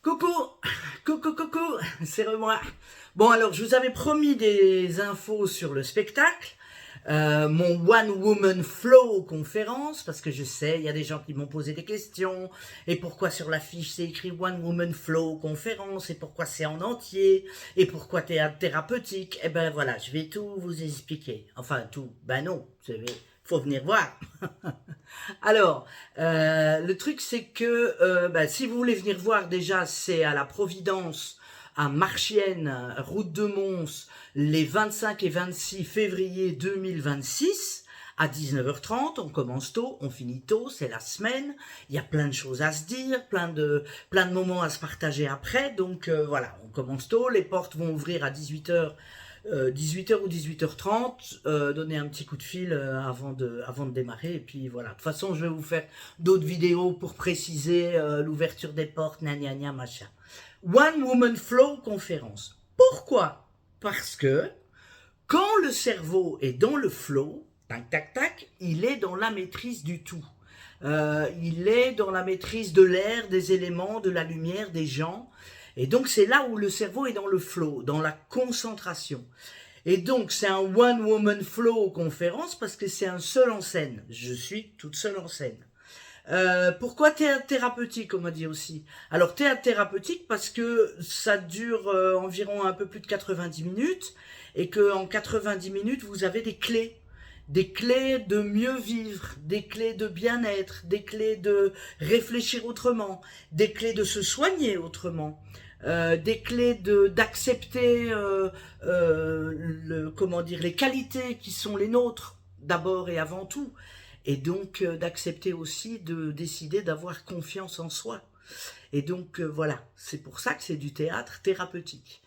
Coucou, coucou, c'est moi. Bon alors, je vous avais promis des infos sur le spectacle, mon One Woman Flow conférence, parce que je sais, il y a des gens qui m'ont posé des questions, et pourquoi sur l'affiche c'est écrit One Woman Flow conférence, et pourquoi c'est en entier, et pourquoi théâtre thérapeutique. Eh ben voilà, je vais tout vous expliquer. Enfin tout, ben non, faut venir voir. Alors, le truc c'est que si vous voulez venir voir, déjà c'est à la Providence, à Marchienne, route de Mons, les 25 et 26 février 2026 à 19h30. On commence tôt, on finit tôt, c'est la semaine, il y a plein de choses à se dire, plein de moments à se partager après, donc voilà, on commence tôt, les portes vont ouvrir à 18h. 18h ou 18h30, donner un petit coup de fil avant de démarrer, et puis voilà. De toute façon, je vais vous faire d'autres vidéos pour préciser l'ouverture des portes, gna machin. One Woman Flow conférence. Pourquoi? Parce que quand le cerveau est dans le flow, tac tac tac, il est dans la maîtrise du tout. Il est dans la maîtrise de l'air, des éléments, de la lumière, des gens. Et donc c'est là où le cerveau est dans le flow, dans la concentration. Et donc c'est un One Woman Flow conférence parce que c'est un seul en scène. Je suis toute seule en scène. Pourquoi théâtre thérapeutique, on m'a dit aussi. Alors théâtre thérapeutique parce que ça dure environ un peu plus de 90 minutes et que en 90 minutes vous avez des clés de mieux vivre, des clés de bien-être, des clés de réfléchir autrement, des clés de se soigner autrement, des clés d'accepter les qualités qui sont les nôtres d'abord et avant tout, et donc d'accepter aussi de décider d'avoir confiance en soi. Et donc voilà, c'est pour ça que c'est du théâtre thérapeutique.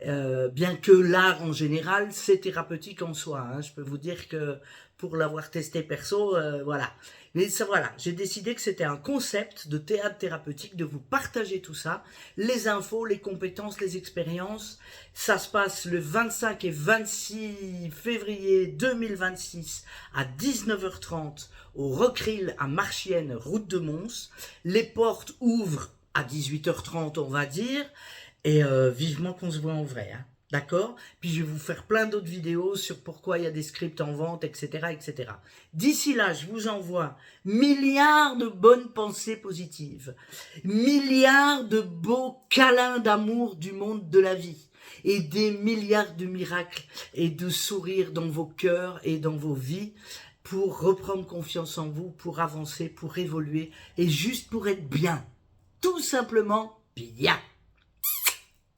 Bien que l'art en général c'est thérapeutique en soi, hein. Je peux vous dire que pour l'avoir testé perso, voilà. Mais ça, voilà, j'ai décidé que c'était un concept de théâtre thérapeutique, de vous partager tout ça, les infos, les compétences, les expériences. Ça se passe le 25 et 26 février 2026 à 19h30 au Rockrill à Marchienne, route de Mons. Les portes ouvrent à 18h30, on va dire. Et vivement qu'on se voit en vrai, hein. D'accord? Puis je vais vous faire plein d'autres vidéos sur pourquoi il y a des scripts en vente, etc., etc. D'ici là, je vous envoie milliards de bonnes pensées positives, milliards de beaux câlins d'amour du monde de la vie, et des milliards de miracles et de sourires dans vos cœurs et dans vos vies, pour reprendre confiance en vous, pour avancer, pour évoluer, et juste pour être bien. Tout simplement bien.